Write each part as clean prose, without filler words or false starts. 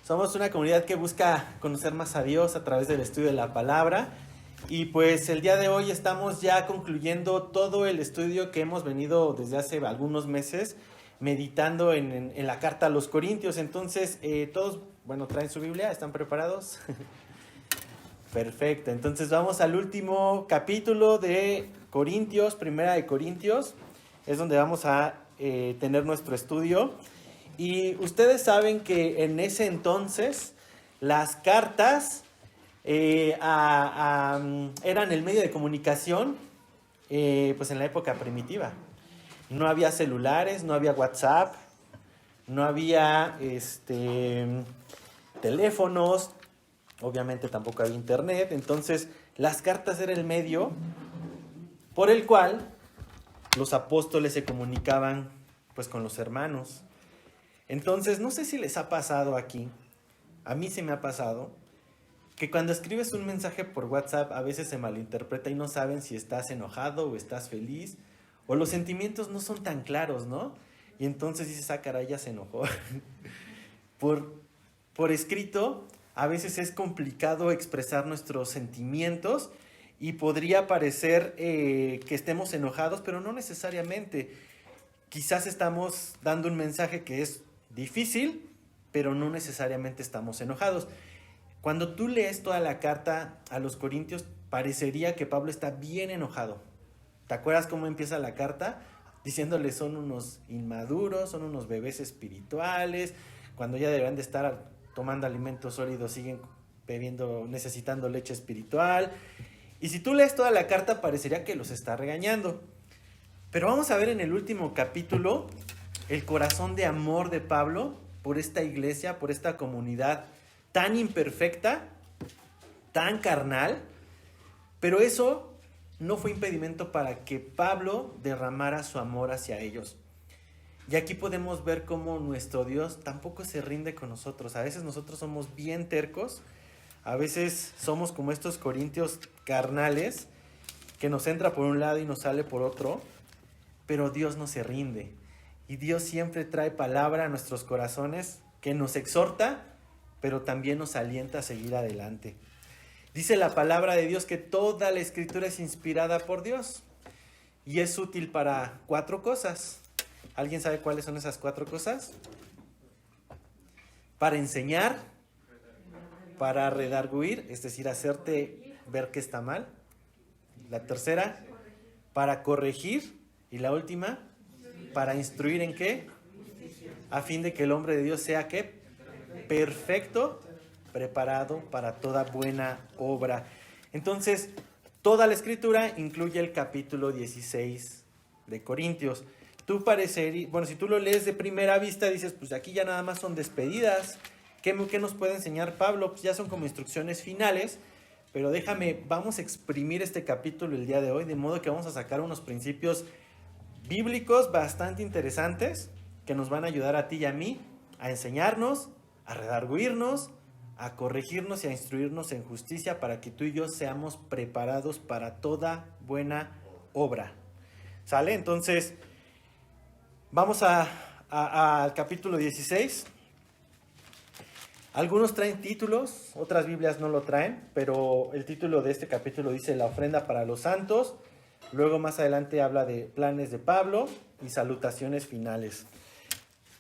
Somos una comunidad que busca conocer más a Dios a través del estudio de la palabra. Y pues el día de hoy estamos ya concluyendo todo el estudio que hemos venido desde hace algunos meses meditando en la carta a los Corintios. Entonces, todos, traen su Biblia, ¿están preparados? Perfecto, entonces vamos al último capítulo de Corintios, Primera de Corintios. Es donde vamos a tener nuestro estudio. Y ustedes saben que en ese entonces las cartas eran el medio de comunicación pues en la época primitiva. No había celulares, no había WhatsApp, no había teléfonos, obviamente tampoco había internet. Entonces las cartas eran el medio por el cual los apóstoles se comunicaban pues con los hermanos. Entonces, no sé si les ha pasado aquí, a mí se me ha pasado, que cuando escribes un mensaje por WhatsApp a veces se malinterpreta y no saben si estás enojado o estás feliz, o los sentimientos no son tan claros, ¿no? Y entonces dices, caray, ya se enojó. Por escrito, a veces es complicado expresar nuestros sentimientos y podría parecer que estemos enojados, pero no necesariamente. Quizás estamos dando un mensaje que es difícil, pero no necesariamente estamos enojados. Cuando tú lees toda la carta a los Corintios, parecería que Pablo está bien enojado. ¿Te acuerdas cómo empieza la carta? Diciéndole son unos inmaduros, son unos bebés espirituales, cuando ya deberían de estar tomando alimentos sólidos, siguen necesitando leche espiritual. Y si tú lees toda la carta, parecería que los está regañando. Pero vamos a ver en el último capítulo el corazón de amor de Pablo por esta iglesia, por esta comunidad tan imperfecta, tan carnal, pero eso no fue impedimento para que Pablo derramara su amor hacia ellos. Y aquí podemos ver cómo nuestro Dios tampoco se rinde con nosotros. A veces nosotros somos bien tercos, a veces somos como estos corintios carnales, que nos entra por un lado y nos sale por otro, pero Dios no se rinde. Y Dios siempre trae palabra a nuestros corazones que nos exhorta, pero también nos alienta a seguir adelante. Dice la palabra de Dios que toda la escritura es inspirada por Dios y es útil para 4 cosas. ¿Alguien sabe cuáles son esas 4 cosas? Para enseñar, para redarguir, es decir, hacerte ver que está mal. La tercera, para corregir. Y la última, para instruir ¿en qué? A fin de que el hombre de Dios sea ¿qué? Perfecto, preparado para toda buena obra. Entonces, toda la escritura incluye el capítulo 16 de Corintios. Si tú lo lees de primera vista, dices, pues aquí ya nada más son despedidas. ¿Qué nos puede enseñar Pablo? Pues ya son como instrucciones finales. Pero vamos a exprimir este capítulo el día de hoy, de modo que vamos a sacar unos principios bíblicos bastante interesantes que nos van a ayudar a ti y a mí a enseñarnos, a redarguirnos, a corregirnos y a instruirnos en justicia para que tú y yo seamos preparados para toda buena obra. ¿Sale? Entonces, vamos al capítulo 16. Algunos traen títulos, otras Biblias no lo traen, pero el título de este capítulo dice la ofrenda para los santos. Luego más adelante habla de planes de Pablo y salutaciones finales.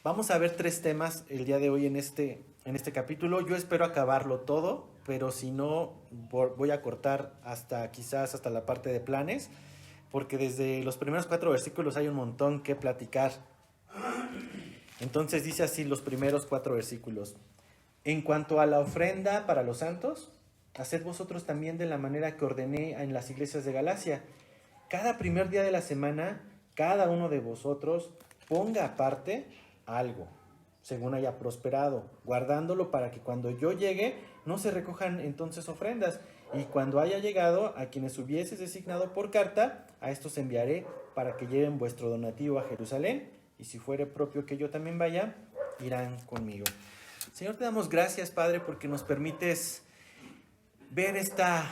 Vamos a ver 3 temas el día de hoy en este capítulo. Yo espero acabarlo todo, pero si no, voy a cortar quizás hasta la parte de planes, porque desde los primeros 4 versículos hay un montón que platicar. Entonces dice así los primeros 4 versículos. En cuanto a la ofrenda para los santos, haced vosotros también de la manera que ordené en las iglesias de Galacia. Cada primer día de la semana, cada uno de vosotros ponga aparte algo, según haya prosperado, guardándolo para que cuando yo llegue no se recojan entonces ofrendas. Y cuando haya llegado, a quienes hubieses designado por carta, a estos enviaré para que lleven vuestro donativo a Jerusalén. Y si fuere propio que yo también vaya, irán conmigo. Señor, te damos gracias, Padre, porque nos permites ver esta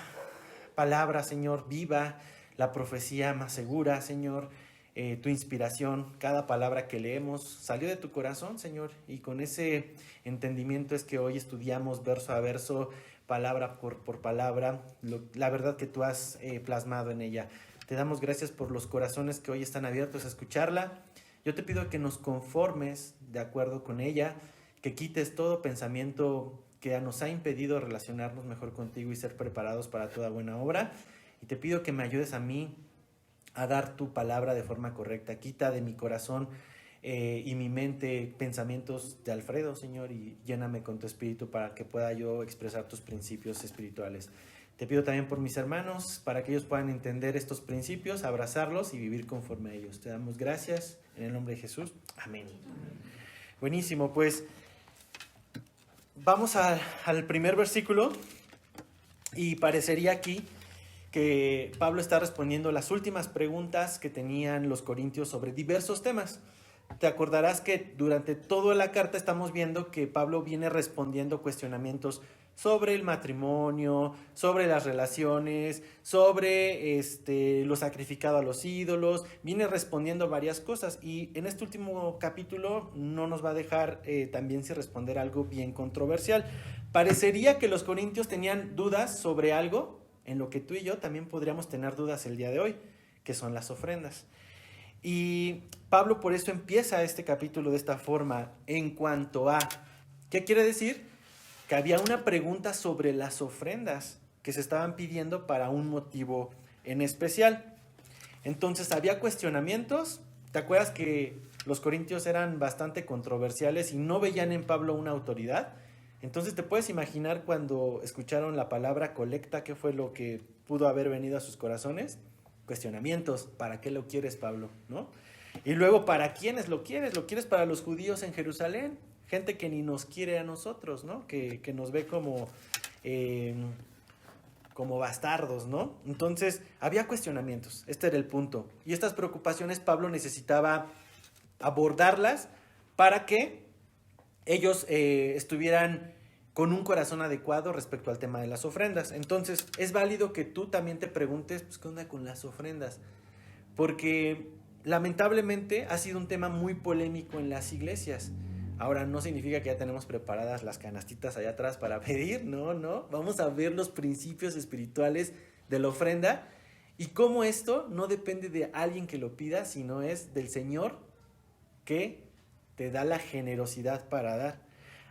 palabra, Señor, viva, la profecía más segura, Señor, tu inspiración, cada palabra que leemos salió de tu corazón, Señor, y con ese entendimiento es que hoy estudiamos verso a verso, palabra por palabra, la verdad que tú has plasmado en ella. Te damos gracias por los corazones que hoy están abiertos a escucharla. Yo te pido que nos conformes de acuerdo con ella, que quites todo pensamiento que nos ha impedido relacionarnos mejor contigo y ser preparados para toda buena obra. Y te pido que me ayudes a mí a dar tu palabra de forma correcta. Quita de mi corazón y mi mente pensamientos de Alfredo, Señor, y lléname con tu espíritu para que pueda yo expresar tus principios espirituales. Te pido también por mis hermanos, para que ellos puedan entender estos principios, abrazarlos y vivir conforme a ellos. Te damos gracias en el nombre de Jesús. Amén. Buenísimo, pues vamos al primer versículo y parecería aquí que Pablo está respondiendo las últimas preguntas que tenían los corintios sobre diversos temas. Te acordarás que durante toda la carta estamos viendo que Pablo viene respondiendo cuestionamientos sobre el matrimonio, sobre las relaciones, sobre lo sacrificado a los ídolos, viene respondiendo varias cosas y en este último capítulo no nos va a dejar también sin responder algo bien controversial. Parecería que los corintios tenían dudas sobre algo en lo que tú y yo también podríamos tener dudas el día de hoy, que son las ofrendas. Y Pablo por eso empieza este capítulo de esta forma, en cuanto a, ¿qué quiere decir? Que había una pregunta sobre las ofrendas que se estaban pidiendo para un motivo en especial. Entonces había cuestionamientos. ¿Te acuerdas que los corintios eran bastante controversiales y no veían en Pablo una autoridad? Entonces te puedes imaginar cuando escucharon la palabra colecta, ¿qué fue lo que pudo haber venido a sus corazones? Cuestionamientos. ¿Para qué lo quieres, Pablo? ¿No? Y luego, ¿para quiénes lo quieres? ¿Lo quieres para los judíos en Jerusalén? Gente que ni nos quiere a nosotros, ¿no? Que nos ve como bastardos, ¿no? Entonces, había cuestionamientos. Este era el punto. Y estas preocupaciones Pablo necesitaba abordarlas para que ellos estuvieran con un corazón adecuado respecto al tema de las ofrendas. Entonces, es válido que tú también te preguntes, pues, ¿qué onda con las ofrendas? Porque lamentablemente ha sido un tema muy polémico en las iglesias. Ahora, no significa que ya tenemos preparadas las canastitas allá atrás para pedir, no. Vamos a ver los principios espirituales de la ofrenda y cómo esto no depende de alguien que lo pida, sino es del Señor que te da la generosidad para dar.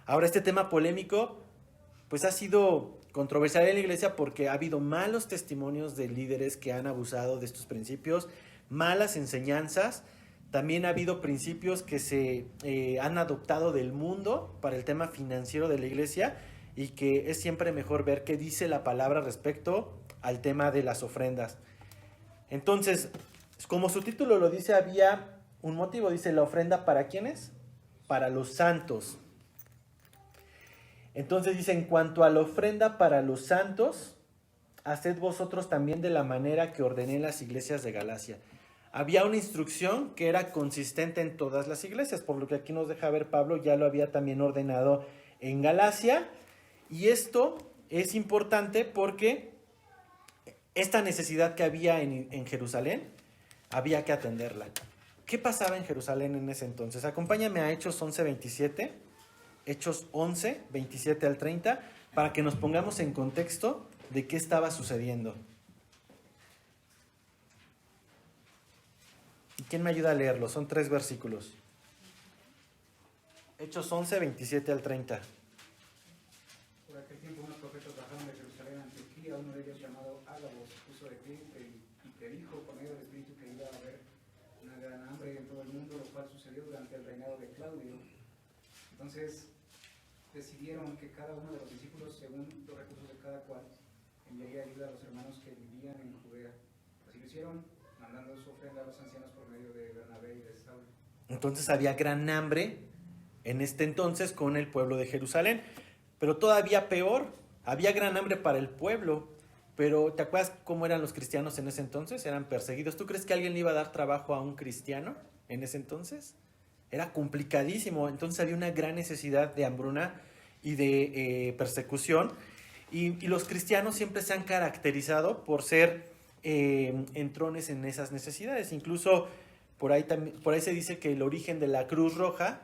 Ahora, este tema polémico, pues ha sido controversial en la iglesia porque ha habido malos testimonios de líderes que han abusado de estos principios, malas enseñanzas. También ha habido principios que se han adoptado del mundo para el tema financiero de la iglesia y que es siempre mejor ver qué dice la palabra respecto al tema de las ofrendas. Entonces, como su título lo dice, había un motivo. Dice, ¿la ofrenda para quiénes? Para los santos. Entonces dice, en cuanto a la ofrenda para los santos, haced vosotros también de la manera que ordené en las iglesias de Galacia. Había una instrucción que era consistente en todas las iglesias, por lo que aquí nos deja ver Pablo, ya lo había también ordenado en Galacia. Y esto es importante porque esta necesidad que había en Jerusalén, había que atenderla. ¿Qué pasaba en Jerusalén en ese entonces? Acompáñame a Hechos 11:27, Hechos 11:27 al 30, para que nos pongamos en contexto de qué estaba sucediendo. ¿Y quién me ayuda a leerlo? Son 3 versículos. Hechos 11:27 al 30. Por aquel tiempo unos profetas bajaron de Jerusalén a Antioquía, uno de ellos llamado Ágabo se puso de pie y predijo por medio del Espíritu que iba a haber una gran hambre en todo el mundo, lo cual sucedió durante el reinado de Claudio. Entonces decidieron que cada uno de los discípulos, según los recursos de cada cual, enviaría ayuda a los hermanos que vivían en Judea. Así lo hicieron, mandando su ofrenda a los ancianos por medio de Bernabé y de Saulo. Entonces había gran hambre en este entonces con el pueblo de Jerusalén. Pero todavía peor, había gran hambre para el pueblo. Pero ¿te acuerdas cómo eran los cristianos en ese entonces? Eran perseguidos. ¿Tú crees que alguien le iba a dar trabajo a un cristiano en ese entonces? Era complicadísimo. Entonces había una gran necesidad de hambruna y de persecución. Y los cristianos siempre se han caracterizado por ser entrones en esas necesidades. Incluso por ahí se dice que el origen de la Cruz Roja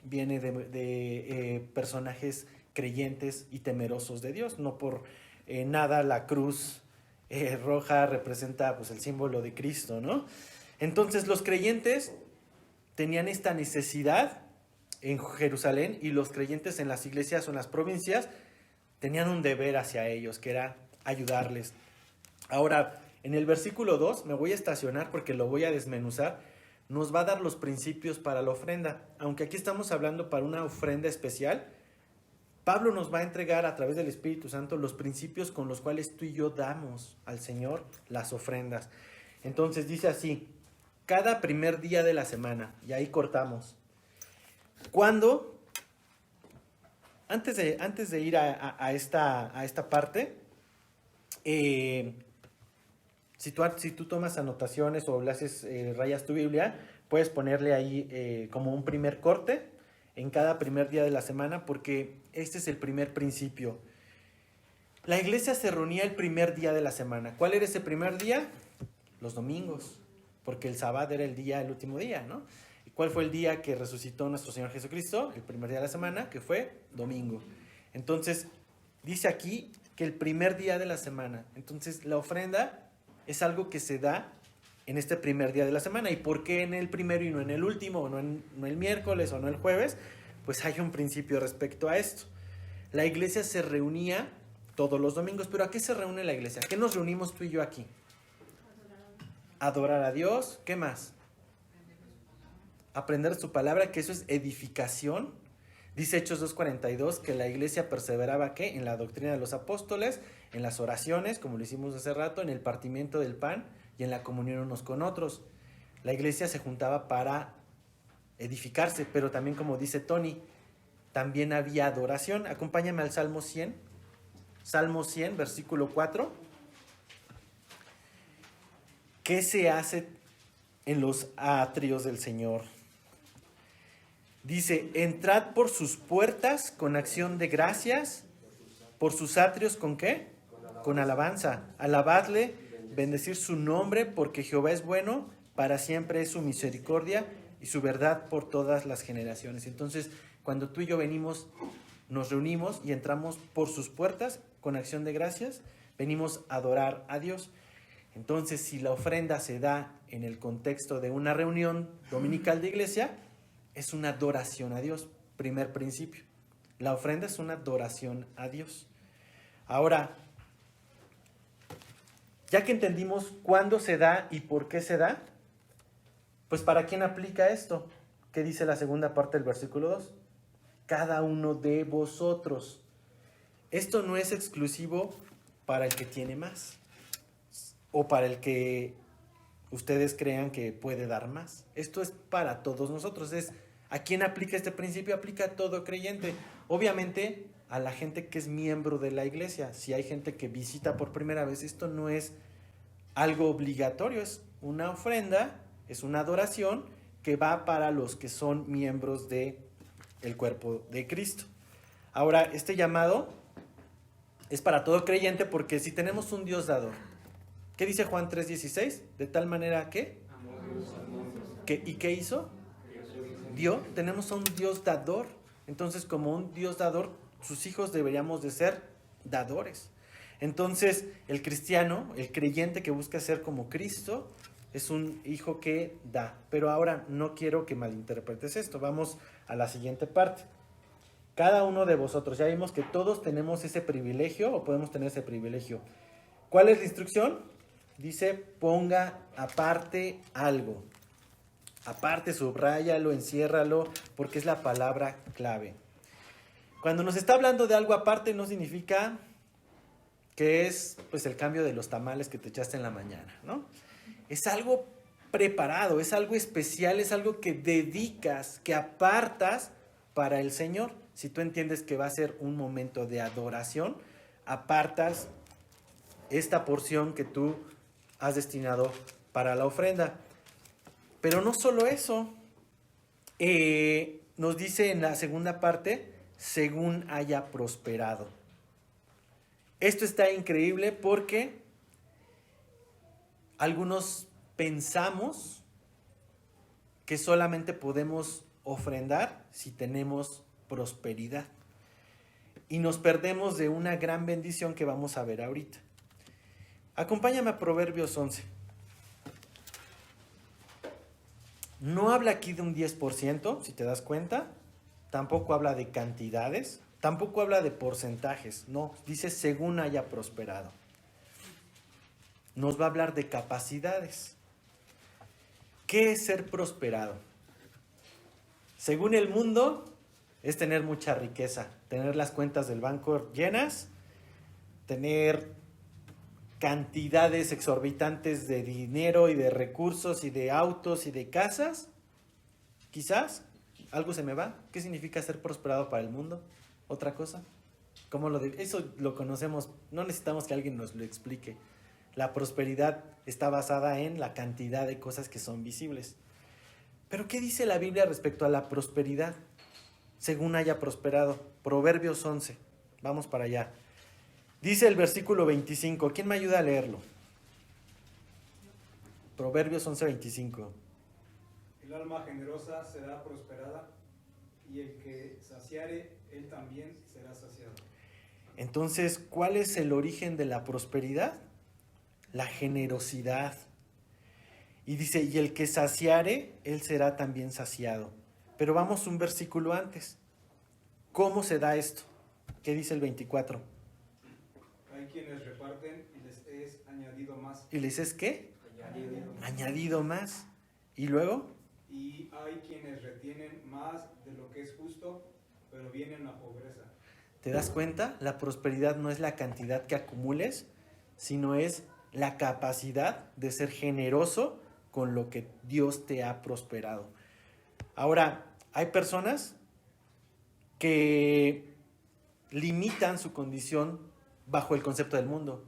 viene de personajes creyentes y temerosos de Dios. No por nada la cruz roja representa pues el símbolo de Cristo, ¿no? Entonces los creyentes tenían esta necesidad en Jerusalén, y los creyentes en las iglesias o en las provincias tenían un deber hacia ellos, que era ayudarles. Ahora, en el versículo 2, me voy a estacionar porque lo voy a desmenuzar, nos va a dar los principios para la ofrenda. Aunque aquí estamos hablando para una ofrenda especial, Pablo nos va a entregar a través del Espíritu Santo los principios con los cuales tú y yo damos al Señor las ofrendas. Entonces dice así: cada primer día de la semana, y ahí cortamos. ¿Cuándo? Antes de ir a esta parte, si tú tomas anotaciones o le haces rayas tu Biblia, puedes ponerle ahí como un primer corte en cada primer día de la semana, porque este es el primer principio. La iglesia se reunía el primer día de la semana. ¿Cuál era ese primer día? Los domingos, porque el sábado era el último día, ¿no? ¿Y cuál fue el día que resucitó nuestro Señor Jesucristo? El primer día de la semana, que fue domingo. Entonces, dice aquí que el primer día de la semana. Entonces, la ofrenda es algo que se da en este primer día de la semana. ¿Y por qué en el primero y no en el último, o no el miércoles o no el jueves? Pues hay un principio respecto a esto. La iglesia se reunía todos los domingos. ¿Pero a qué se reúne la iglesia? ¿A qué nos reunimos tú y yo aquí? Adorar a Dios. ¿Qué más? Aprender su palabra, que eso es edificación. Dice Hechos 2:42 que la iglesia perseveraba ¿qué? En la doctrina de los apóstoles, en las oraciones, como lo hicimos hace rato, en el partimiento del pan y en la comunión unos con otros. La iglesia se juntaba para edificarse, pero también, como dice Tony, también había adoración. Acompáñame al Salmo 100. Salmo 100, versículo 4. ¿Qué se hace en los atrios del Señor? Dice: entrad por sus puertas con acción de gracias, por sus atrios ¿con qué? Con alabanza. Alabadle, bendecir su nombre, porque Jehová es bueno, para siempre es su misericordia y su verdad por todas las generaciones. Entonces, cuando tú y yo nos reunimos y entramos por sus puertas con acción de gracias, venimos a adorar a Dios. Entonces, si la ofrenda se da en el contexto de una reunión dominical de iglesia, es una adoración a Dios. Primer principio. La ofrenda es una adoración a Dios. Ahora, ya que entendimos cuándo se da y por qué se da, pues ¿para quién aplica esto? ¿Qué dice la segunda parte del versículo 2? Cada uno de vosotros. Esto no es exclusivo para el que tiene más, o para el que ustedes crean que puede dar más. Esto es para todos nosotros. ¿A quién aplica este principio? Aplica a todo creyente. Obviamente a la gente que es miembro de la iglesia. Si hay gente que visita por primera vez, esto no es algo obligatorio, es una ofrenda, es una adoración que va para los que son miembros del cuerpo de Cristo. Ahora, este llamado es para todo creyente, porque si tenemos un Dios dador, ¿qué dice Juan 3:16? De tal manera que, ¿y qué hizo? Dio. Tenemos a un Dios dador. Entonces, como un Dios dador, sus hijos deberíamos de ser dadores. Entonces, el cristiano, el creyente que busca ser como Cristo, es un hijo que da. Pero ahora no quiero que malinterpretes esto. Vamos a la siguiente parte. Cada uno de vosotros, ya vimos que todos tenemos ese privilegio, o podemos tener ese privilegio. ¿Cuál es la instrucción? Dice: ponga aparte algo. Aparte, subráyalo, enciérralo, porque es la palabra clave. Cuando nos está hablando de algo aparte, no significa que es pues el cambio de los tamales que te echaste en la mañana, ¿no? Es algo preparado, es algo especial, es algo que dedicas, que apartas para el Señor. Si tú entiendes que va a ser un momento de adoración, apartas esta porción que tú has destinado para la ofrenda. Pero no solo eso, nos dice en la segunda parte: según haya prosperado. Esto está increíble porque algunos pensamos que solamente podemos ofrendar si tenemos prosperidad. Y nos perdemos de una gran bendición que vamos a ver ahorita. Acompáñame a Proverbios 11. No habla aquí de un 10%, si te das cuenta. Tampoco habla de cantidades. Tampoco habla de porcentajes. No, dice según haya prosperado. Nos va a hablar de capacidades. ¿Qué es ser prosperado? Según el mundo, es tener mucha riqueza, tener las cuentas del banco llenas, tener cantidades exorbitantes de dinero y de recursos y de autos y de casas. Quizás, algo se me va. ¿Qué significa ser prosperado para el mundo? ¿Otra cosa? Eso lo conocemos, no necesitamos que alguien nos lo explique. La prosperidad está basada en la cantidad de cosas que son visibles. Pero ¿qué dice la Biblia respecto a la prosperidad? Según haya prosperado. Proverbios 11. Vamos para allá. Dice el versículo 25. ¿Quién me ayuda a leerlo? Proverbios 11, 25. El alma generosa será prosperada, y el que saciare, él también será saciado. Entonces, ¿cuál es el origen de la prosperidad? La generosidad. Y dice, y el que saciare, él será también saciado. Pero vamos un versículo antes. ¿Cómo se da esto? ¿Qué dice el 24? Hay quienes reparten y les es añadido más. ¿Y les es qué? Añadido más. ¿Y luego? Y hay quienes retienen más de lo que es justo, pero vienen la pobreza. ¿Te das cuenta? La prosperidad no es la cantidad que acumules, sino es la capacidad de ser generoso con lo que Dios te ha prosperado. Ahora, hay personas que limitan su condición bajo el concepto del mundo.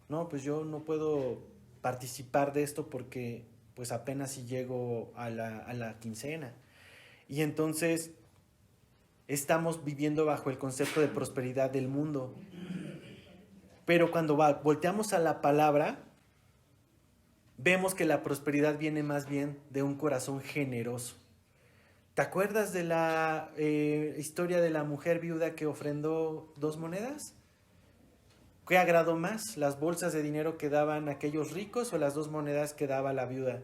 No, pues yo no puedo participar de esto porque pues apenas si llego a la quincena. Y entonces estamos viviendo bajo el concepto de prosperidad del mundo. Pero cuando volteamos a la palabra, vemos que la prosperidad viene más bien de un corazón generoso. ¿Te acuerdas de la historia de la mujer viuda que ofrendó 2 monedas? ¿Qué agradó más? ¿Las bolsas de dinero que daban aquellos ricos o las 2 monedas que daba la viuda?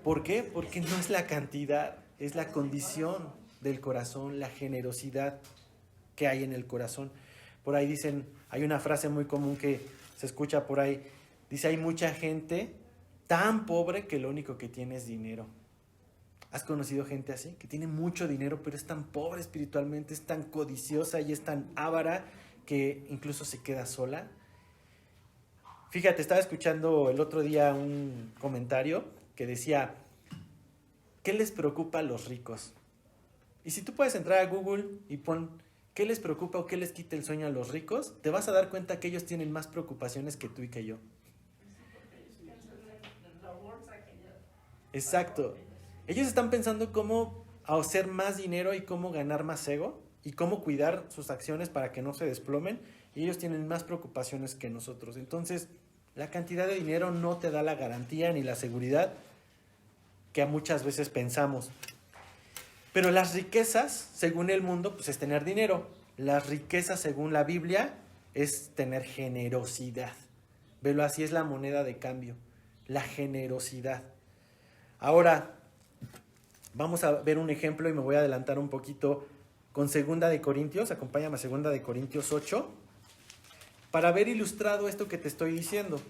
¿Por qué? Porque no es la cantidad, es la condición del corazón, la generosidad que hay en el corazón. Por ahí dicen, hay una frase muy común que se escucha por ahí, dice, hay mucha gente tan pobre que lo único que tiene es dinero. ¿Has conocido gente así? Que tiene mucho dinero, pero es tan pobre espiritualmente, es tan codiciosa y es tan avara que incluso se queda sola. Fíjate, estaba escuchando el otro día un comentario que decía, ¿qué les preocupa a los ricos? Y si tú puedes entrar a Google y pon, ¿qué les preocupa o qué les quita el sueño a los ricos? Te vas a dar cuenta que ellos tienen más preocupaciones que tú y que yo. Exacto. Ellos están pensando cómo hacer más dinero y cómo ganar más ego y cómo cuidar sus acciones para que no se desplomen. Y ellos tienen más preocupaciones que nosotros. Entonces, la cantidad de dinero no te da la garantía ni la seguridad que muchas veces pensamos. Pero las riquezas, según el mundo, pues es tener dinero. Las riquezas, según la Biblia, es tener generosidad. Velo así, es la moneda de cambio. La generosidad. Ahora, vamos a ver un ejemplo y me voy a adelantar un poquito con 2 de Corintios. Acompáñame a 2 de Corintios 8 para ver ilustrado esto que te estoy diciendo.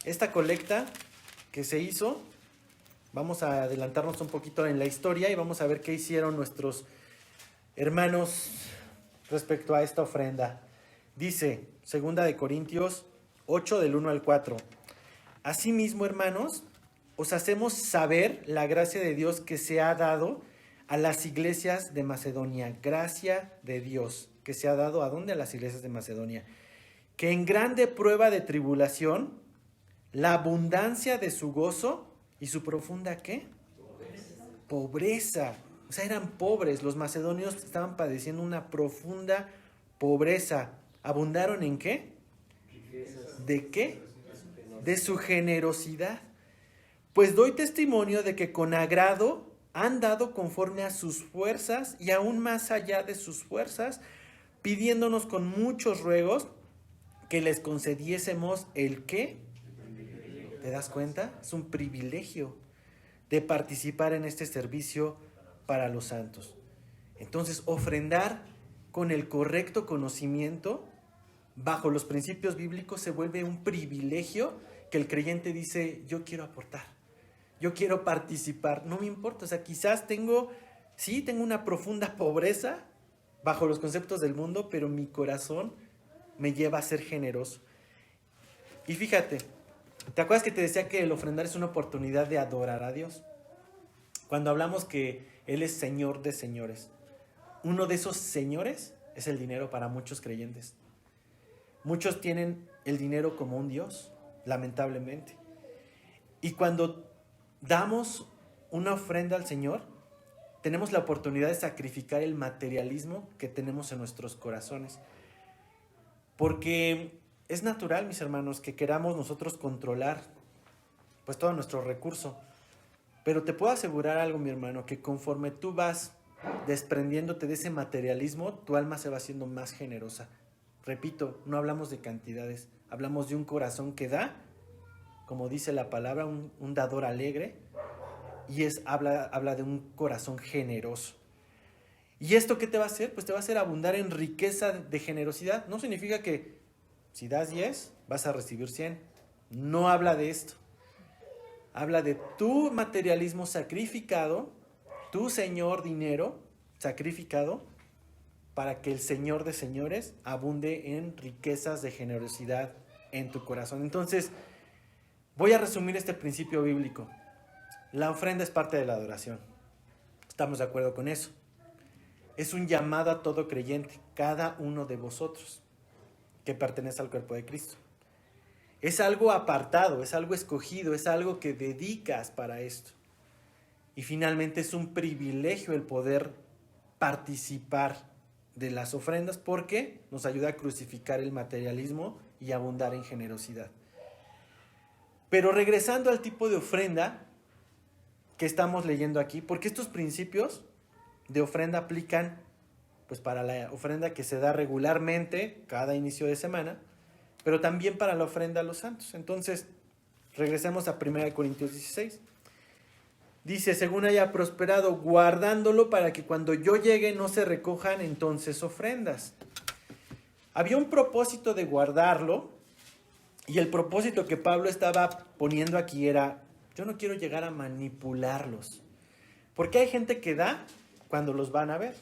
Esta colecta que se hizo, vamos a adelantarnos un poquito en la historia y vamos a ver qué hicieron nuestros hermanos respecto a esta ofrenda. Dice 2 de Corintios 8 del 1 al 4. Asimismo, hermanos, os hacemos saber la gracia de Dios que se ha dado a las iglesias de Macedonia. Gracia de Dios que se ha dado, ¿a dónde? A las iglesias de Macedonia. Que en grande prueba de tribulación, la abundancia de su gozo y su profunda, ¿qué? Pobreza. O sea, eran pobres. Los macedonios estaban padeciendo una profunda pobreza. ¿Abundaron en qué? ¿De qué? De su generosidad. Pues doy testimonio de que con agrado han dado conforme a sus fuerzas y aún más allá de sus fuerzas, pidiéndonos con muchos ruegos que les concediésemos el ¿qué? ¿Te das cuenta? Es un privilegio de participar en este servicio para los santos. Entonces, ofrendar con el correcto conocimiento, bajo los principios bíblicos, se vuelve un privilegio que el creyente dice, yo quiero aportar, yo quiero participar, no me importa, o sea, quizás tengo una profunda pobreza bajo los conceptos del mundo, pero mi corazón me lleva a ser generoso. Y fíjate, ¿te acuerdas que te decía que el ofrendar es una oportunidad de adorar a Dios? Cuando hablamos que Él es Señor de señores, uno de esos señores es el dinero para muchos creyentes. Muchos tienen el dinero como un Dios, lamentablemente. Y cuando damos una ofrenda al Señor, tenemos la oportunidad de sacrificar el materialismo que tenemos en nuestros corazones. Porque es natural, mis hermanos, que queramos nosotros controlar pues todo nuestro recurso. Pero te puedo asegurar algo, mi hermano, que conforme tú vas desprendiéndote de ese materialismo, tu alma se va haciendo más generosa. Repito, no hablamos de cantidades, hablamos de un corazón que da, como dice la palabra, un dador alegre, y habla de un corazón generoso. ¿Y esto qué te va a hacer? Pues te va a hacer abundar en riqueza de generosidad. No significa que si das 10, vas a recibir 100. No habla de esto. Habla de tu materialismo sacrificado, tu Señor dinero sacrificado, para que el Señor de señores abunde en riquezas de generosidad en tu corazón. Entonces, voy a resumir este principio bíblico. La ofrenda es parte de la adoración. ¿Estamos de acuerdo con eso? Es un llamado a todo creyente, cada uno de vosotros, que pertenece al cuerpo de Cristo. Es algo apartado, es algo escogido, es algo que dedicas para esto. Y finalmente es un privilegio el poder participar de las ofrendas porque nos ayuda a crucificar el materialismo y abundar en generosidad. Pero regresando al tipo de ofrenda que estamos leyendo aquí, porque estos principios de ofrenda aplican pues para la ofrenda que se da regularmente cada inicio de semana, pero también para la ofrenda a los santos. Entonces, regresemos a 1 Corintios 16. Dice, según haya prosperado, guardándolo para que cuando yo llegue no se recojan entonces ofrendas. Había un propósito de guardarlo, y el propósito que Pablo estaba poniendo aquí era, yo no quiero llegar a manipularlos. Porque hay gente que da cuando los van a ver,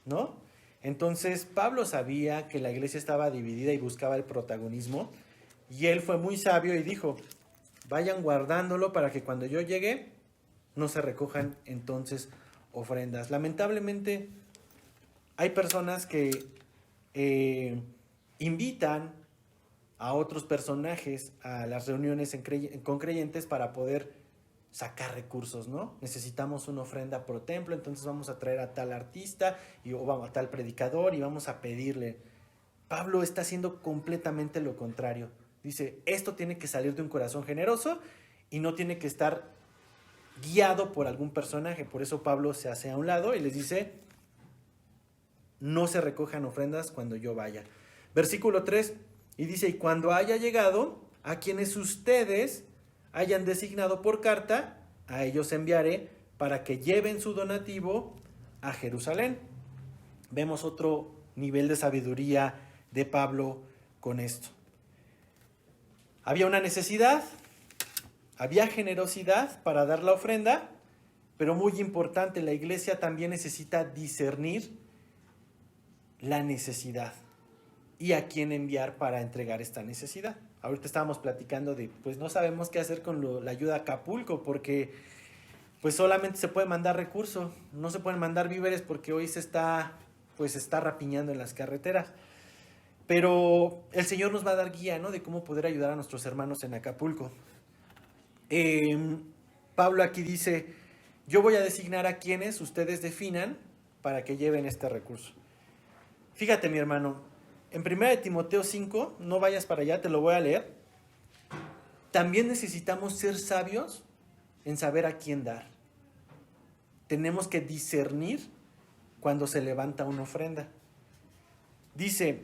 ¿no? Entonces Pablo sabía que la iglesia estaba dividida y buscaba el protagonismo, y él fue muy sabio y dijo, vayan guardándolo para que cuando yo llegue no se recojan entonces ofrendas. Lamentablemente hay personas que invitan a otros personajes a las reuniones con creyentes para poder sacar recursos, ¿no? Necesitamos una ofrenda pro templo, entonces vamos a traer a tal artista o vamos a tal predicador y vamos a pedirle. Pablo está haciendo completamente lo contrario. Dice, esto tiene que salir de un corazón generoso y no tiene que estar guiado por algún personaje. Por eso Pablo se hace a un lado y les dice, no se recojan ofrendas cuando yo vaya. Versículo 3, y dice, y cuando haya llegado, a quienes ustedes hayan designado por carta, a ellos enviaré para que lleven su donativo a Jerusalén. Vemos otro nivel de sabiduría de Pablo con esto. Había una necesidad, había generosidad para dar la ofrenda, pero muy importante, la iglesia también necesita discernir la necesidad y a quién enviar para entregar esta necesidad. Ahorita estábamos platicando de, pues no sabemos qué hacer con la ayuda a Acapulco, porque pues solamente se puede mandar recursos, no se pueden mandar víveres porque hoy se está rapiñando en las carreteras. Pero el Señor nos va a dar guía, ¿no?, de cómo poder ayudar a nuestros hermanos en Acapulco. Pablo aquí dice, yo voy a designar a quienes ustedes definan para que lleven este recurso. Fíjate, mi hermano, en 1 Timoteo 5, no vayas para allá, te lo voy a leer. También necesitamos ser sabios en saber a quién dar. Tenemos que discernir cuando se levanta una ofrenda. Dice,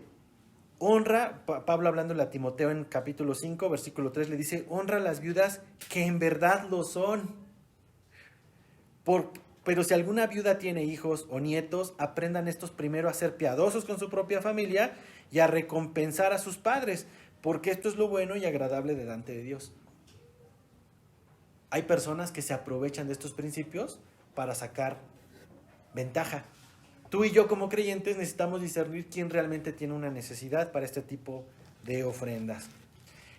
honra, Pablo hablándole a Timoteo en capítulo 5, versículo 3, le dice, honra a las viudas que en verdad lo son. Pero si alguna viuda tiene hijos o nietos, aprendan estos primero a ser piadosos con su propia familia y a recompensar a sus padres, porque esto es lo bueno y agradable delante de Dios. Hay personas que se aprovechan de estos principios para sacar ventaja. Tú y yo como creyentes necesitamos discernir quién realmente tiene una necesidad para este tipo de ofrendas.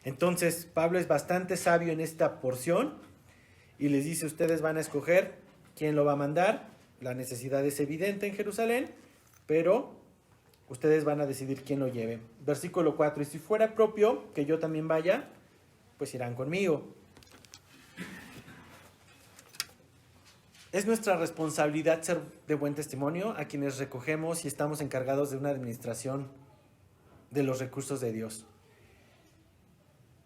Entonces, Pablo es bastante sabio en esta porción y les dice, ustedes van a escoger quién lo va a mandar. La necesidad es evidente en Jerusalén, pero ustedes van a decidir quién lo lleve. Versículo 4, y si fuera propio que yo también vaya, pues irán conmigo. Es nuestra responsabilidad ser de buen testimonio a quienes recogemos y estamos encargados de una administración de los recursos de Dios.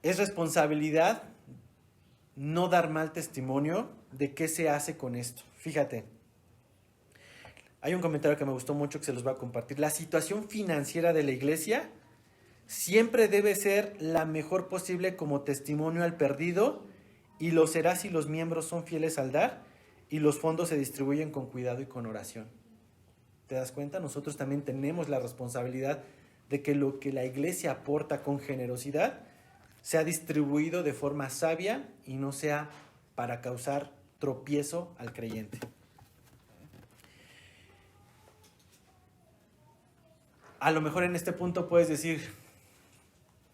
Es responsabilidad no dar mal testimonio de qué se hace con esto. Fíjate, hay un comentario que me gustó mucho que se los voy a compartir. La situación financiera de la iglesia siempre debe ser la mejor posible como testimonio al perdido y lo será si los miembros son fieles al dar y los fondos se distribuyen con cuidado y con oración. ¿Te das cuenta? Nosotros también tenemos la responsabilidad de que lo que la iglesia aporta con generosidad sea distribuido de forma sabia y no sea para causar tropiezo al creyente. A lo mejor en este punto puedes decir,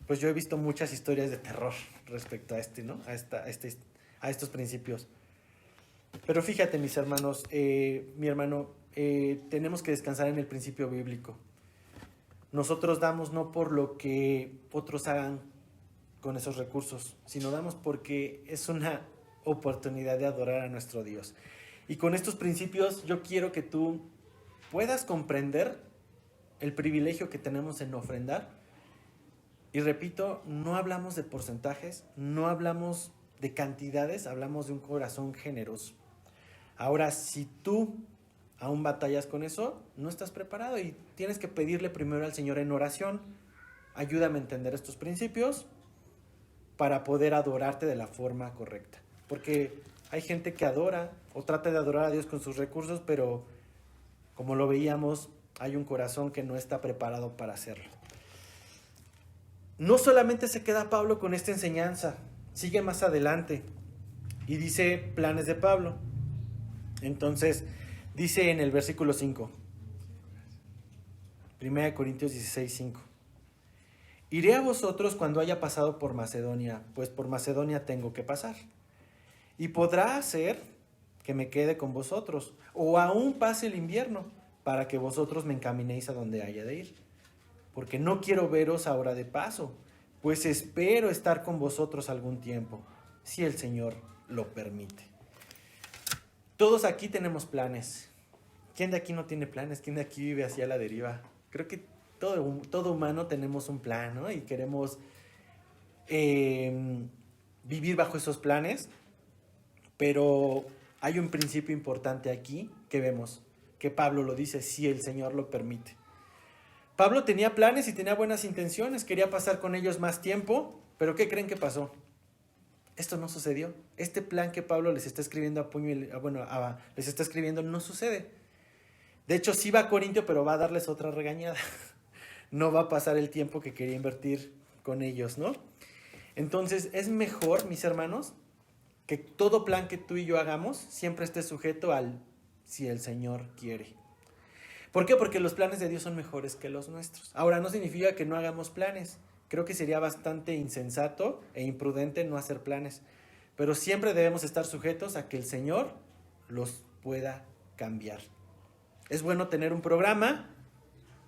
pues yo he visto muchas historias de terror respecto a ¿no? A estos principios. Pero fíjate, mis hermanos, mi hermano, tenemos que descansar en el principio bíblico. Nosotros damos no por lo que otros hagan con esos recursos, sino damos porque es una oportunidad de adorar a nuestro Dios. Y con estos principios yo quiero que tú puedas comprender el privilegio que tenemos en ofrendar. Y repito, no hablamos de porcentajes, no hablamos de cantidades, hablamos de un corazón generoso. Ahora, si tú aún batallas con eso, no estás preparado y tienes que pedirle primero al Señor en oración, ayúdame a entender estos principios para poder adorarte de la forma correcta. Porque hay gente que adora o trata de adorar a Dios con sus recursos, pero como lo veíamos, hay un corazón que no está preparado para hacerlo. No solamente se queda Pablo con esta enseñanza, sigue más adelante y dice planes de Pablo. Entonces, dice en el versículo 5, 1 Corintios 16, 5. Iré a vosotros cuando haya pasado por Macedonia, pues por Macedonia tengo que pasar. Y podrá ser que me quede con vosotros, o aún pase el invierno, para que vosotros me encaminéis a donde haya de ir. Porque no quiero veros ahora de paso, pues espero estar con vosotros algún tiempo, si el Señor lo permite. Todos aquí tenemos planes. ¿Quién de aquí no tiene planes? ¿Quién de aquí vive hacia la deriva? Creo que todo humano tenemos un plan, ¿no? Y queremos vivir bajo esos planes, pero hay un principio importante aquí que vemos, que Pablo lo dice, si el Señor lo permite. Pablo tenía planes y tenía buenas intenciones, quería pasar con ellos más tiempo, pero ¿qué creen que pasó? Esto no sucedió. Este plan que Pablo les está escribiendo les está escribiendo no sucede. De hecho, sí va a Corintio, pero va a darles otra regañada. No va a pasar el tiempo que quería invertir con ellos, ¿no? Entonces, es mejor, mis hermanos, que todo plan que tú y yo hagamos siempre esté sujeto al si el Señor quiere. ¿Por qué? Porque los planes de Dios son mejores que los nuestros. Ahora, no significa que no hagamos planes. Creo que sería bastante insensato e imprudente no hacer planes. Pero siempre debemos estar sujetos a que el Señor los pueda cambiar. Es bueno tener un programa,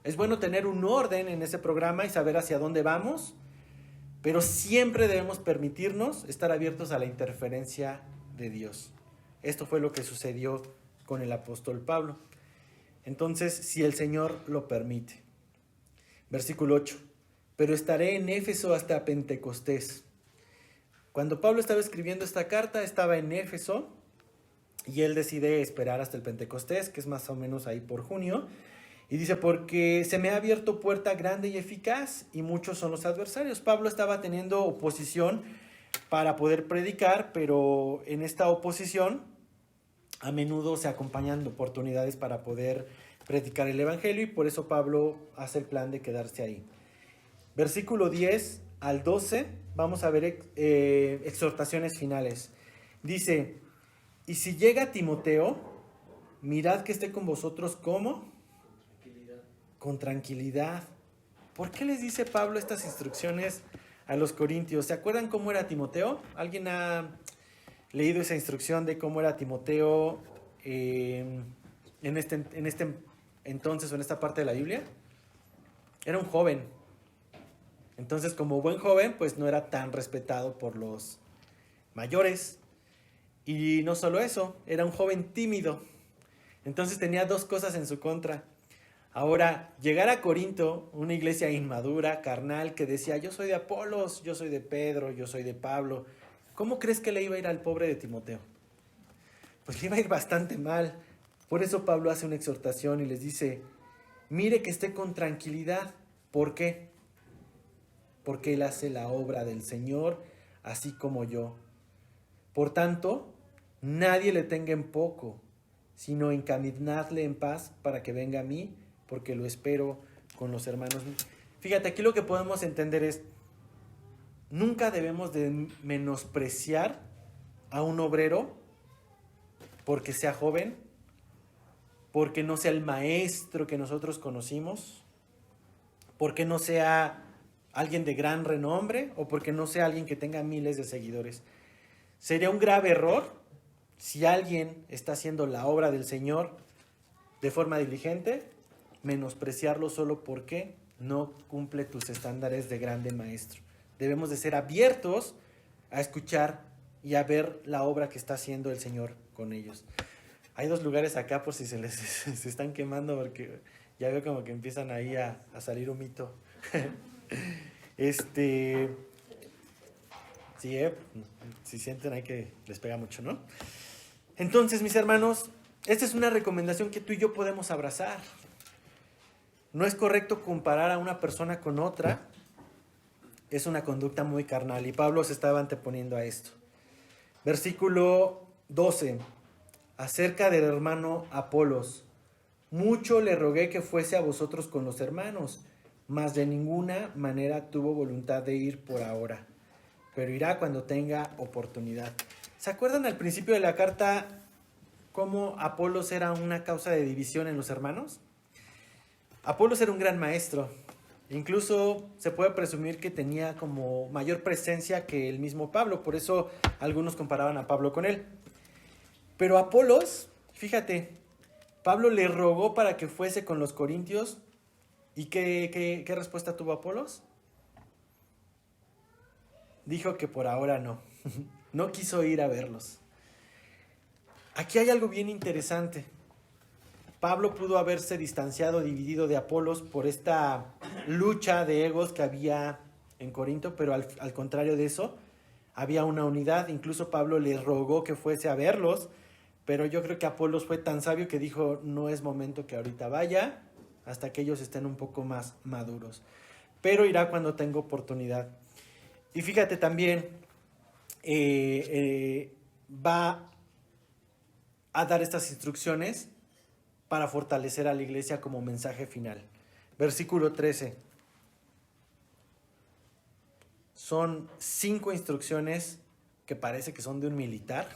es bueno tener un orden en ese programa y saber hacia dónde vamos, pero siempre debemos permitirnos estar abiertos a la interferencia de Dios. Esto fue lo que sucedió con el apóstol Pablo. Entonces, si el Señor lo permite. Versículo 8. Pero estaré en Éfeso hasta Pentecostés. Cuando Pablo estaba escribiendo esta carta, estaba en Éfeso y él decide esperar hasta el Pentecostés, que es más o menos ahí por junio. Y dice, porque se me ha abierto puerta grande y eficaz y muchos son los adversarios. Pablo estaba teniendo oposición para poder predicar, pero en esta oposición a menudo se acompañan oportunidades para poder predicar el evangelio y por eso Pablo hace el plan de quedarse ahí. Versículo 10 al 12, vamos a ver exhortaciones finales. Dice, y si llega Timoteo, mirad que esté con vosotros como con tranquilidad. ¿Por qué les dice Pablo estas instrucciones a los corintios? ¿Se acuerdan cómo era Timoteo? ¿Alguien ha leído esa instrucción de cómo era Timoteo en este entonces o en esta parte de la Biblia? Era un joven. Entonces, como buen joven, pues no era tan respetado por los mayores. Y no solo eso, era un joven tímido. Entonces tenía dos cosas en su contra. Ahora, llegar a Corinto, una iglesia inmadura, carnal, que decía, yo soy de Apolos, yo soy de Pedro, yo soy de Pablo. ¿Cómo crees que le iba a ir al pobre de Timoteo? Pues le iba a ir bastante mal. Por eso Pablo hace una exhortación y les dice, mire que esté con tranquilidad. ¿Por qué? Porque él hace la obra del Señor, así como yo. Por tanto, nadie le tenga en poco, sino encaminadle en paz para que venga a mí, porque lo espero con los hermanos. Fíjate, aquí lo que podemos entender es, nunca debemos de menospreciar a un obrero porque sea joven, porque no sea el maestro que nosotros conocimos, porque no sea alguien de gran renombre o porque no sea alguien que tenga miles de seguidores. Sería un grave error si alguien está haciendo la obra del Señor de forma diligente, menospreciarlo solo porque no cumple tus estándares de grande maestro. Debemos de ser abiertos a escuchar y a ver la obra que está haciendo el Señor con ellos. Hay dos lugares acá por si se están quemando porque ya veo como que empiezan ahí a salir un mito. Sí, si sienten ahí que les pega mucho, ¿no? Entonces, mis hermanos, esta es una recomendación que tú y yo podemos abrazar. No es correcto comparar a una persona con otra. Es una conducta muy carnal y Pablo se estaba anteponiendo a esto. Versículo 12. Acerca del hermano Apolos. Mucho le rogué que fuese a vosotros con los hermanos, mas de ninguna manera tuvo voluntad de ir por ahora, pero irá cuando tenga oportunidad. ¿Se acuerdan al principio de la carta cómo Apolos era una causa de división en los hermanos? Apolos era un gran maestro. Incluso se puede presumir que tenía como mayor presencia que el mismo Pablo. Por eso algunos comparaban a Pablo con él. Pero Apolos, fíjate, Pablo le rogó para que fuese con los corintios. ¿Y qué respuesta tuvo Apolos? Dijo que por ahora no. No quiso ir a verlos. Aquí hay algo bien interesante. Pablo pudo haberse distanciado, dividido de Apolos por esta lucha de egos que había en Corinto, pero al contrario de eso, había una unidad. Incluso Pablo le rogó que fuese a verlos, pero yo creo que Apolos fue tan sabio que dijo, no es momento que ahorita vaya, hasta que ellos estén un poco más maduros. Pero irá cuando tenga oportunidad. Y fíjate también, va a dar estas instrucciones para fortalecer a la iglesia como mensaje final. Versículo 13. Son 5 instrucciones que parece que son de un militar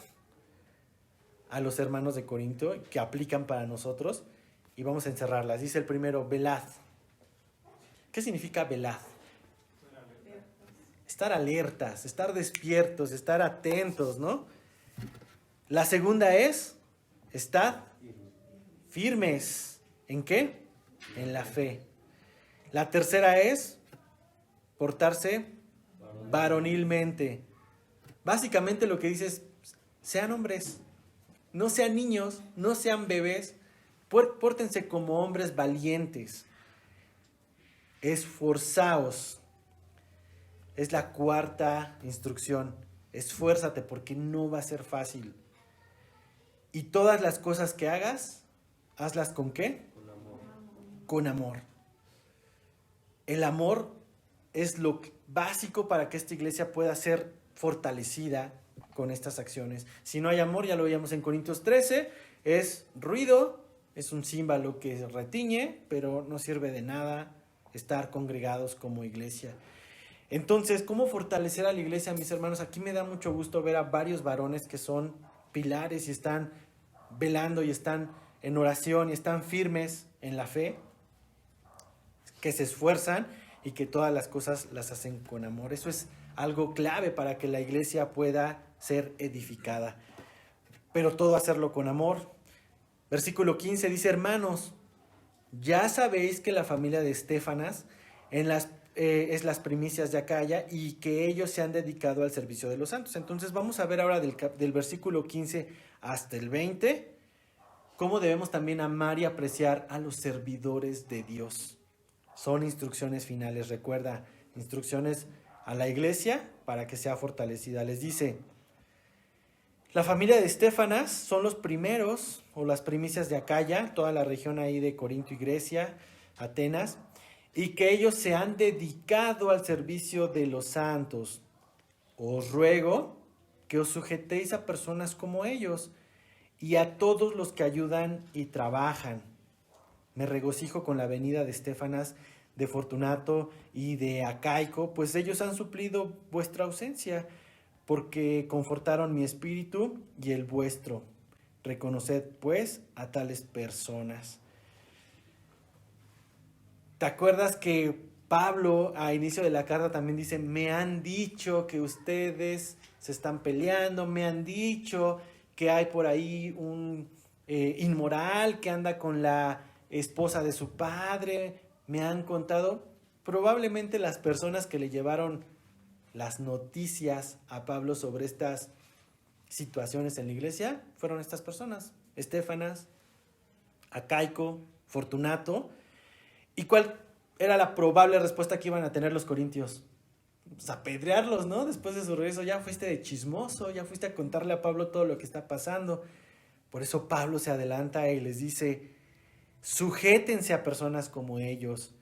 a los hermanos de Corinto, que aplican para nosotros, y vamos a encerrarlas. Dice el primero, velad. ¿Qué significa velad? Estar alertas, estar despiertos, estar atentos, ¿no? La segunda es, estad firmes. ¿En qué? En la fe. La tercera es portarse varonilmente. Básicamente lo que dice es, sean hombres, no sean niños, no sean bebés, pórtense como hombres valientes. Esforzaos. Es la cuarta instrucción. esfuérzate porque no va a ser fácil. Y todas las cosas que hagas, hazlas ¿con qué? Con amor. Con amor. El amor es lo básico para que esta iglesia pueda ser fortalecida con estas acciones. Si no hay amor, ya lo veíamos en Corintios 13, es ruido, es un címbalo que retiñe, pero no sirve de nada estar congregados como iglesia. Entonces, ¿cómo fortalecer a la iglesia, mis hermanos? Aquí me da mucho gusto ver a varios varones que son pilares y están velando y están en oración y están firmes en la fe, que se esfuerzan y que todas las cosas las hacen con amor. Eso es algo clave para que la iglesia pueda ser edificada. Pero todo hacerlo con amor. Versículo 15 dice, hermanos, ya sabéis que la familia de Estéfanas es las primicias de Acaya y que ellos se han dedicado al servicio de los santos. Entonces vamos a ver ahora del versículo 15 hasta el 20, cómo debemos también amar y apreciar a los servidores de Dios. Son instrucciones finales, recuerda, instrucciones a la iglesia para que sea fortalecida. Les dice, la familia de Estéfanas son los primeros o las primicias de Acaya, toda la región ahí de Corinto y Grecia, Atenas, y que ellos se han dedicado al servicio de los santos. Os ruego que os sujetéis a personas como ellos y a todos los que ayudan y trabajan. Me regocijo con la venida de Estéfanas, de Fortunato y de Acaico, pues ellos han suplido vuestra ausencia, porque confortaron mi espíritu y el vuestro. Reconoced, pues, a tales personas. ¿Te acuerdas que Pablo, a inicio de la carta, también dice, me han dicho que ustedes se están peleando, me han dicho que hay por ahí un inmoral que anda con la esposa de su padre, me han contado? Probablemente las personas que le llevaron las noticias a Pablo sobre estas situaciones en la iglesia fueron estas personas, Estéfanas, Acaico, Fortunato. ¿Y cuál era la probable respuesta que iban a tener los corintios? Pues apedrearlos, ¿no? Después de su regreso, ya fuiste de chismoso, ya fuiste a contarle a Pablo todo lo que está pasando. Por eso Pablo se adelanta y les dice, sujétense a personas como ellos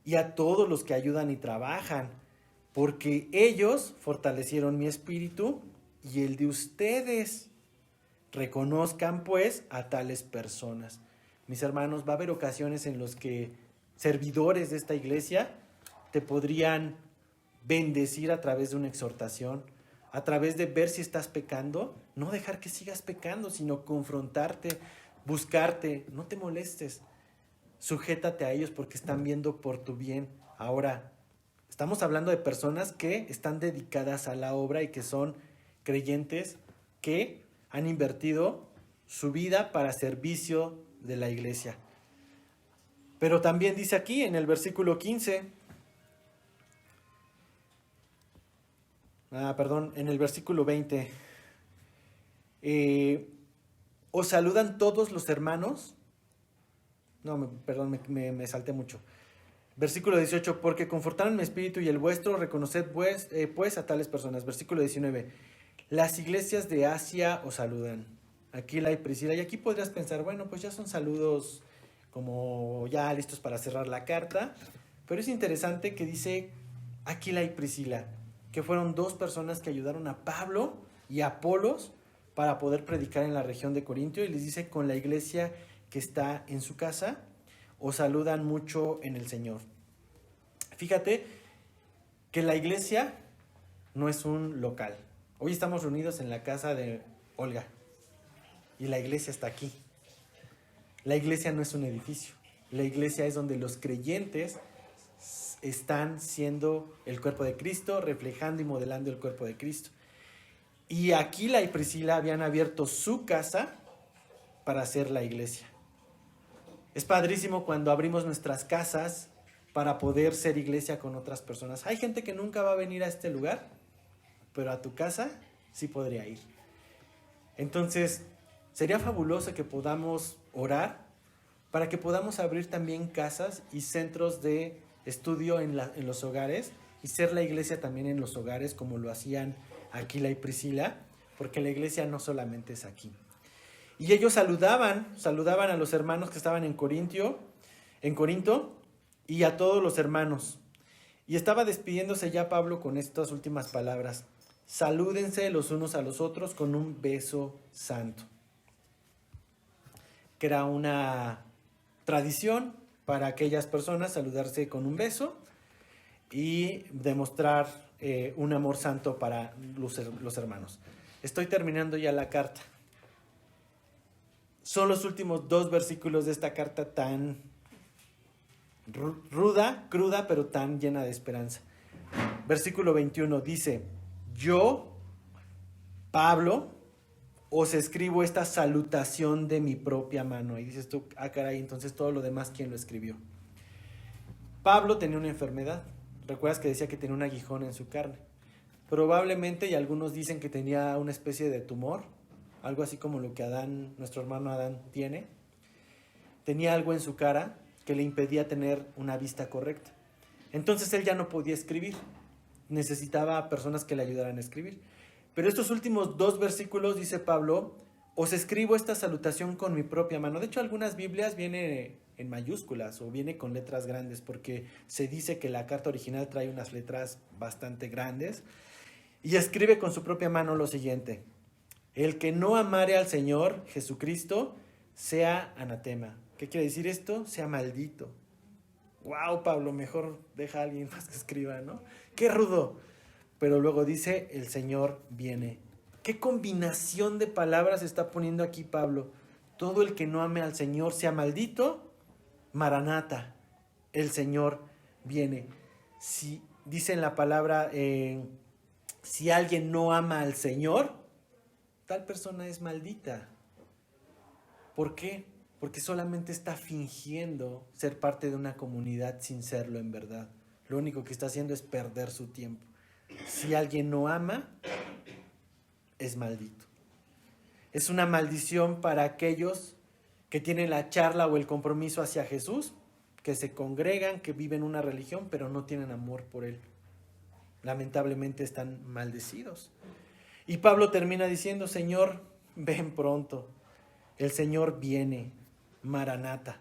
y a todos los que ayudan y trabajan, porque ellos fortalecieron mi espíritu y el de ustedes. Reconozcan pues a tales personas. Mis hermanos, va a haber ocasiones en las que servidores de esta iglesia te podrían bendecir a través de una exhortación, a través de ver si estás pecando, no dejar que sigas pecando, sino confrontarte, buscarte, no te molestes, sujétate a ellos porque están viendo por tu bien. Ahora, estamos hablando de personas que están dedicadas a la obra y que son creyentes que han invertido su vida para servicio de la iglesia. Pero también dice aquí en el versículo 15, en el versículo 20, os saludan todos los hermanos. Me salté mucho. Versículo 18, porque confortaron mi espíritu y el vuestro, reconoced pues a tales personas. Versículo 19, las iglesias de Asia os saludan. Aquila y Priscila. Y aquí podrías pensar, bueno, pues ya son saludos como ya listos para cerrar la carta. Pero es interesante que dice Aquila y Priscila, que fueron dos personas que ayudaron a Pablo y a Apolos para poder predicar en la región de Corintio. Y les dice, con la iglesia que está en su casa, os saludan mucho en el Señor. Fíjate que la iglesia no es un local. Hoy estamos reunidos en la casa de Olga y la iglesia está aquí. La iglesia no es un edificio. La iglesia es donde los creyentes están siendo el cuerpo de Cristo, reflejando y modelando el cuerpo de Cristo. Y Aquila y Priscila habían abierto su casa para hacer la iglesia. Es padrísimo cuando abrimos nuestras casas para poder ser iglesia con otras personas. Hay gente que nunca va a venir a este lugar, pero a tu casa sí podría ir. Entonces, sería fabuloso que podamos orar para que podamos abrir también casas y centros de estudio en los hogares y ser la iglesia también en los hogares como lo hacían Aquila y Priscila, porque la iglesia no solamente es aquí. Y ellos saludaban a los hermanos que estaban en Corinto, y a todos los hermanos. Y estaba despidiéndose ya Pablo con estas últimas palabras: salúdense los unos a los otros con un beso santo. Que era una tradición para aquellas personas saludarse con un beso y demostrar un amor santo para los hermanos. Estoy terminando ya la carta. Son los últimos 2 versículos de esta carta tan ruda, cruda, pero tan llena de esperanza. Versículo 21 dice: yo, Pablo, os escribo esta salutación de mi propia mano. Y dices tú, ah, caray, entonces todo lo demás, ¿quién lo escribió? Pablo tenía una enfermedad. ¿Recuerdas que decía que tenía un aguijón en su carne? Probablemente, y algunos dicen que tenía una especie de tumor, algo así como lo que Adán, nuestro hermano Adán, tiene. Tenía algo en su cara que le impedía tener una vista correcta. Entonces él ya no podía escribir. Necesitaba personas que le ayudaran a escribir. Pero estos últimos 2 versículos, dice Pablo: os escribo esta salutación con mi propia mano. De hecho, algunas Biblias viene en mayúsculas o viene con letras grandes, porque se dice que la carta original trae unas letras bastante grandes. Y escribe con su propia mano lo siguiente: el que no amare al Señor Jesucristo sea anatema. ¿Qué quiere decir esto? Sea maldito. Wow, Pablo, mejor deja a alguien más que escriba, ¿no? Qué rudo. Pero luego dice: el Señor viene. ¿Qué combinación de palabras está poniendo aquí Pablo? Todo el que no ame al Señor sea maldito. Maranata, el Señor viene. Si dice en la palabra, si alguien no ama al Señor, tal persona es maldita. ¿Por qué? Porque solamente está fingiendo ser parte de una comunidad sin serlo en verdad. Lo único que está haciendo es perder su tiempo. Si alguien no ama, es maldito. Es una maldición para aquellos que tienen la charla o el compromiso hacia Jesús, que se congregan, que viven una religión, pero no tienen amor por Él. Lamentablemente están maldecidos. Y Pablo termina diciendo: Señor, ven pronto. El Señor viene. Maranata.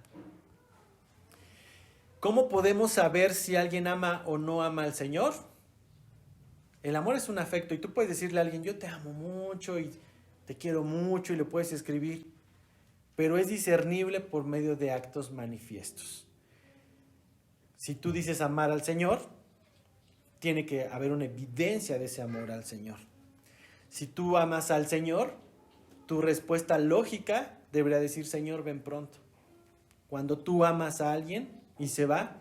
¿Cómo podemos saber si alguien ama o no ama al Señor? El amor es un afecto y tú puedes decirle a alguien: yo te amo mucho y te quiero mucho, y le puedes escribir, pero es discernible por medio de actos manifiestos. Si tú dices amar al Señor, tiene que haber una evidencia de ese amor al Señor. Si tú amas al Señor, tu respuesta lógica debería decir: Señor, ven pronto. Cuando tú amas a alguien y se va,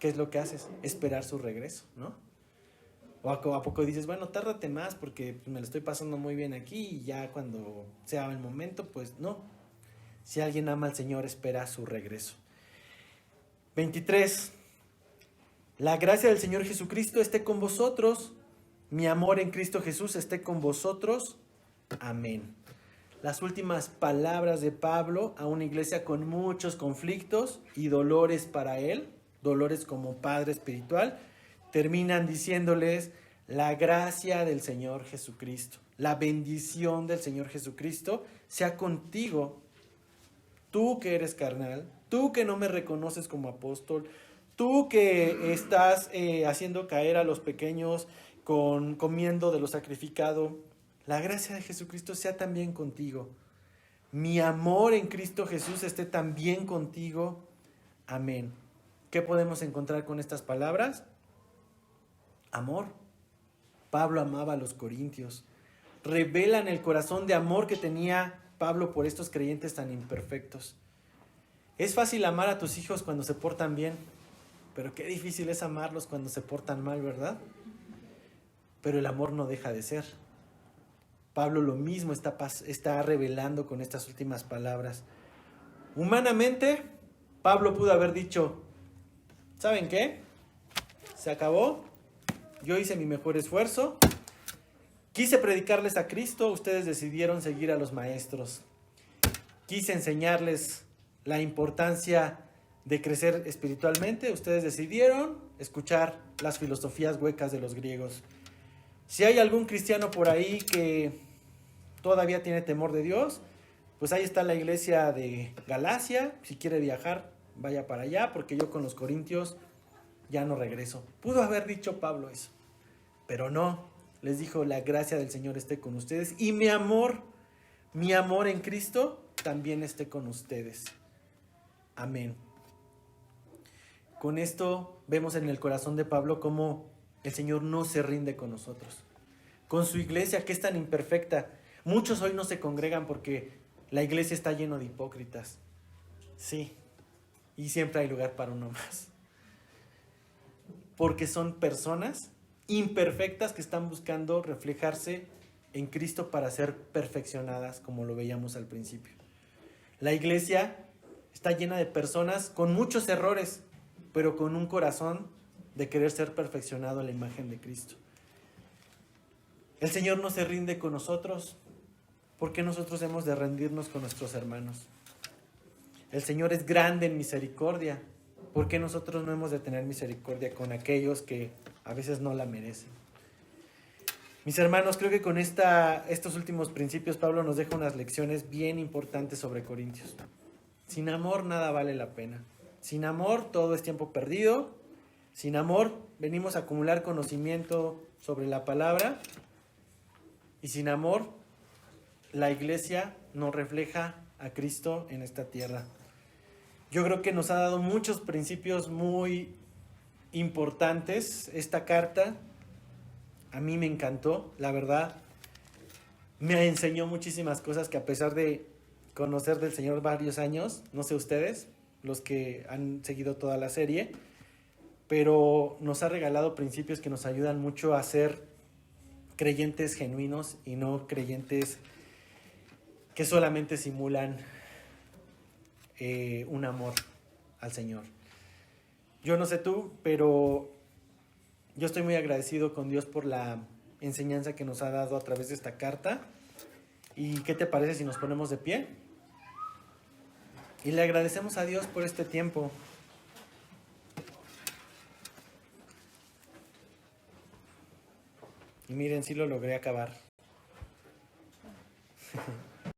¿qué es lo que haces? Esperar su regreso, ¿no? O a poco dices: bueno, tárdate más porque me lo estoy pasando muy bien aquí, y ya cuando sea el momento, pues no. Si alguien ama al Señor, espera su regreso. 23. La gracia del Señor Jesucristo esté con vosotros. Mi amor en Cristo Jesús esté con vosotros. Amén. Las últimas palabras de Pablo a una iglesia con muchos conflictos y dolores para él, dolores como padre espiritual, terminan diciéndoles: la gracia del Señor Jesucristo, la bendición del Señor Jesucristo sea contigo, tú que eres carnal, tú que no me reconoces como apóstol, tú que estás haciendo caer a los pequeños comiendo de lo sacrificado. La gracia de Jesucristo sea también contigo. Mi amor en Cristo Jesús esté también contigo. Amén. ¿Qué podemos encontrar con estas palabras? Amor. Pablo amaba a los corintios. Revelan el corazón de amor que tenía Pablo por estos creyentes tan imperfectos. Es fácil amar a tus hijos cuando se portan bien, pero qué difícil es amarlos cuando se portan mal, ¿verdad? Pero el amor no deja de ser. Pablo lo mismo está revelando con estas últimas palabras. Humanamente, Pablo pudo haber dicho: ¿saben qué? Se acabó. Yo hice mi mejor esfuerzo. Quise predicarles a Cristo. Ustedes decidieron seguir a los maestros. Quise enseñarles la importancia de crecer espiritualmente. Ustedes decidieron escuchar las filosofías huecas de los griegos. Si hay algún cristiano por ahí que todavía tiene temor de Dios, pues ahí está la iglesia de Galacia. Si quiere viajar, vaya para allá, porque yo con los corintios ya no regreso. Pudo haber dicho Pablo eso, pero no. Les dijo: la gracia del Señor esté con ustedes y mi amor en Cristo también esté con ustedes. Amén. Con esto vemos en el corazón de Pablo cómo el Señor no se rinde con nosotros, con su iglesia que es tan imperfecta. Muchos hoy no se congregan porque la iglesia está llena de hipócritas. Sí, y siempre hay lugar para uno más. Porque son personas imperfectas que están buscando reflejarse en Cristo para ser perfeccionadas, como lo veíamos al principio. La iglesia está llena de personas con muchos errores, pero con un corazón de querer ser perfeccionado a la imagen de Cristo. El Señor no se rinde con nosotros, porque nosotros hemos de rendirnos con nuestros hermanos. El Señor es grande en misericordia, porque nosotros no hemos de tener misericordia con aquellos que a veces no la merecen. Mis hermanos, creo que con estos últimos principios Pablo nos deja unas lecciones bien importantes sobre Corintios. Sin amor nada vale la pena. Sin amor todo es tiempo perdido. Sin amor venimos a acumular conocimiento sobre la palabra. Y sin amor la iglesia no refleja a Cristo en esta tierra. Yo creo que nos ha dado muchos principios muy importantes esta carta. A mí me encantó, la verdad. Me enseñó muchísimas cosas que, a pesar de conocer del Señor varios años, no sé ustedes, los que han seguido toda la serie, pero nos ha regalado principios que nos ayudan mucho a ser creyentes genuinos y no creyentes que solamente simulan un amor al Señor. Yo no sé tú, pero yo estoy muy agradecido con Dios por la enseñanza que nos ha dado a través de esta carta. ¿Y qué te parece si nos ponemos de pie? Y le agradecemos a Dios por este tiempo. Y miren, sí lo logré acabar.